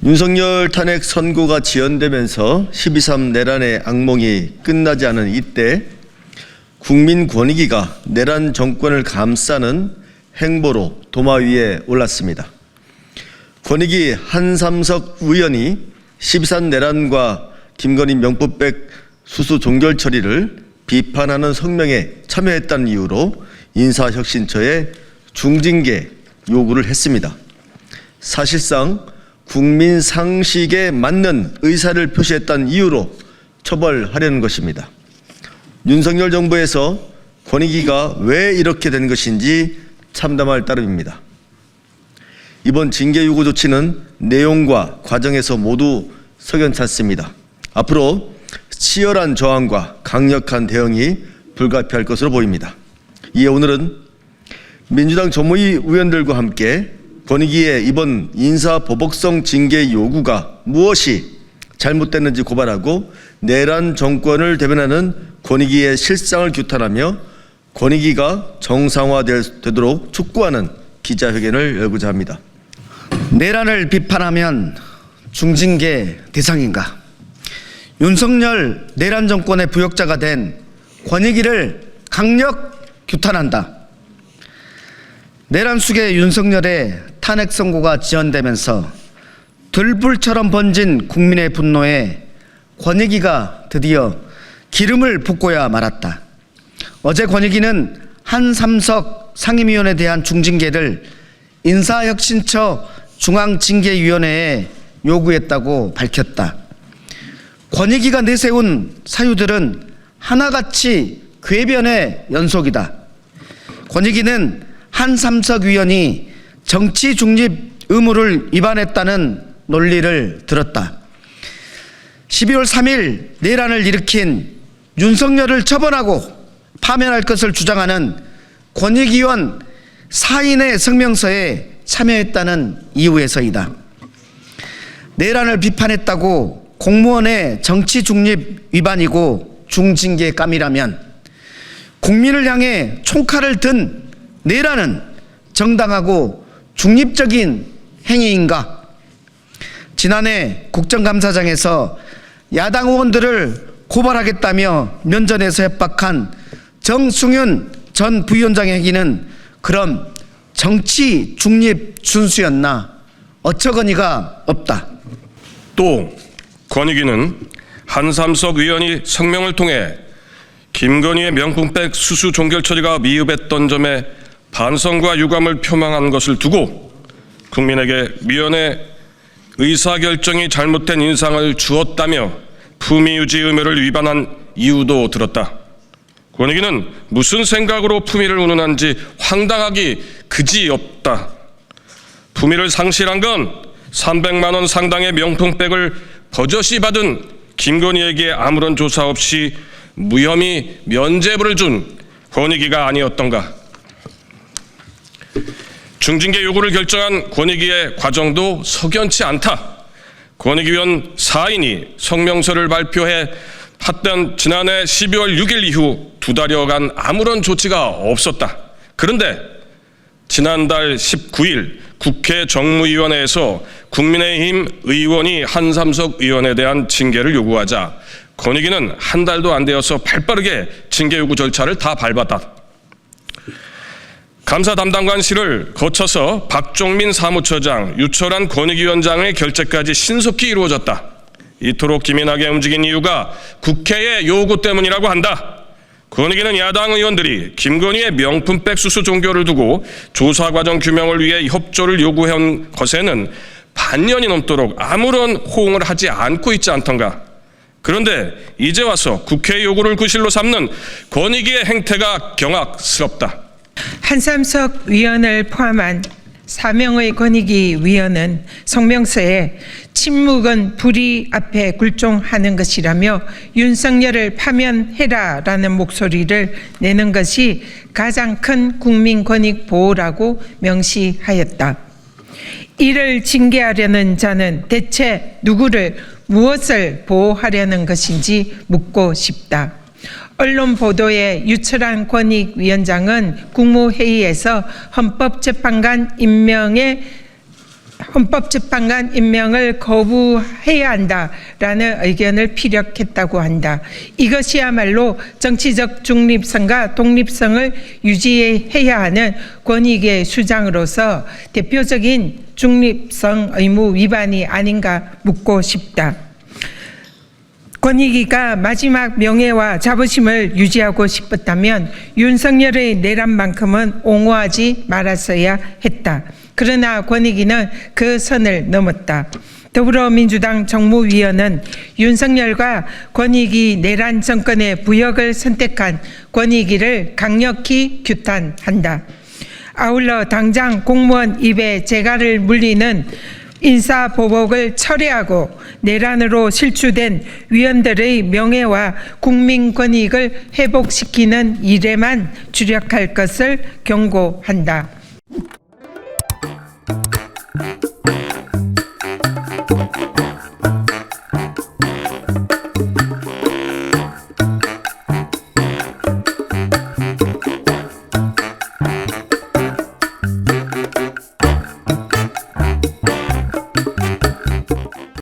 윤석열 탄핵 선고가 지연되면서 12.3 내란의 악몽이 끝나지 않은 이때 국민권익위가 내란 정권을 감싸는 행보로 도마 위에 올랐습니다. 권익위 한삼석 의원이 12.3 내란과 김건희 명품백 수수 종결 처리를 비판하는 성명에 참여했다는 이유로 인사혁신처에 중징계 요구를 했습니다. 사실상 국민 상식에 맞는 의사를 표시했다는 이유로 처벌하려는 것입니다. 윤석열 정부에서 권익위가 왜 이렇게 된 것인지 참담할 따름입니다. 이번 징계 요구 조치는 내용과 과정에서 모두 석연찮습니다. 앞으로 치열한 저항과 강력한 대응이 불가피할 것으로 보입니다. 이에 오늘은 민주당 전무위 의원들과 함께 권익위의 이번 인사보복성 징계 요구가 무엇이 잘못됐는지 고발하고 내란 정권을 대변하는 권익위의 실상을 규탄하며 권익위가 정상화되도록 촉구하는 기자회견을 열고자 합니다. 내란을 비판하면 중징계 대상인가? 윤석열 내란 정권의 부역자가 된 권익위를 강력 규탄한다. 내란 숙의 윤석열의 탄핵 선고가 지연되면서 들불처럼 번진 국민의 분노에 권익위가 드디어 기름을 붓고야 말았다. 어제 권익위는 한삼석 상임위원에 대한 중징계를 인사혁신처 중앙징계위원회에 요구했다고 밝혔다. 권익위가 내세운 사유들은 하나같이 궤변의 연속이다. 권익위는 한삼석 위원이 정치 중립 의무를 위반했다는 논리를 들었다. 12월 3일 내란을 일으킨 윤석열을 처벌하고 파면할 것을 주장하는 권익위원 4인의 성명서에 참여했다는 이유에서이다. 내란을 비판했다고 공무원의 정치 중립 위반이고 중징계감이라면 국민을 향해 총칼을 든 내란은 정당하고 중립적인 행위인가? 지난해 국정감사장에서 야당 의원들을 고발하겠다며 면전에서 협박한 정승윤 전 부위원장의 행위는 그럼 정치 중립 준수였나? 어처구니가 없다. 또 권익위는 한삼석 의원이 성명을 통해 김건희의 명품백 수수 종결 처리가 미흡했던 점에 반성과 유감을 표명한 것을 두고 국민에게 위원회 의사결정이 잘못된 인상을 주었다며 품위유지 의무를 위반한 이유도 들었다. 권익위는 무슨 생각으로 품위를 운운한지 황당하기 그지없다. 품위를 상실한 건 300만 원 상당의 명품백을 버젓이 받은 김건희에게 아무런 조사 없이 무혐의 면죄부를 준 권익위가 아니었던가. 중징계 요구를 결정한 권익위의 과정도 석연치 않다. 권익위원 4인이 성명서를 발표해 했던 지난해 12월 6일 이후 2달여간 아무런 조치가 없었다. 그런데 지난달 19일 국회 정무위원회에서 국민의힘 의원이 한삼석 의원에 대한 징계를 요구하자 권익위는 한 달도 안 되어서 발빠르게 징계 요구 절차를 다 밟았다. 감사 담당관실을 거쳐서 박종민 사무처장, 유철한 권익위원장의 결재까지 신속히 이루어졌다. 이토록 기민하게 움직인 이유가 국회의 요구 때문이라고 한다. 권익위는 야당 의원들이 김건희의 명품백 수수 종결을 두고 조사 과정 규명을 위해 협조를 요구한 것에는 반년이 넘도록 아무런 호응을 하지 않고 있지 않던가. 그런데 이제 와서 국회의 요구를 구실로 삼는 권익위의 행태가 경악스럽다. 한삼석 위원을 포함한 4명의 권익위 위원은 성명서에 침묵은 불의 앞에 굴종하는 것이라며 윤석열을 파면해라라는 목소리를 내는 것이 가장 큰 국민 권익 보호라고 명시하였다. 이를 징계하려는 자는 대체 누구를 무엇을 보호하려는 것인지 묻고 싶다. 언론 보도에 유철한 권익위원장은 국무회의에서 헌법재판관 임명에 헌법재판관 임명을 거부해야 한다라는 의견을 피력했다고 한다. 이것이야말로 정치적 중립성과 독립성을 유지해야 하는 권익의 주장으로서 대표적인 중립성 의무 위반이 아닌가 묻고 싶다. 권익위가 마지막 명예와 자부심을 유지하고 싶었다면 윤석열의 내란만큼은 옹호하지 말았어야 했다. 그러나 권익위는 그 선을 넘었다. 더불어민주당 정무위원은 윤석열과 권익위 내란 정권의 부역을 선택한 권익위를 강력히 규탄한다. 아울러 당장 공무원 입에 재갈을 물리는 인사보복을 철회하고 내란으로 실추된 위원들의 명예와 국민 권익을 회복시키는 일에만 주력할 것을 경고한다.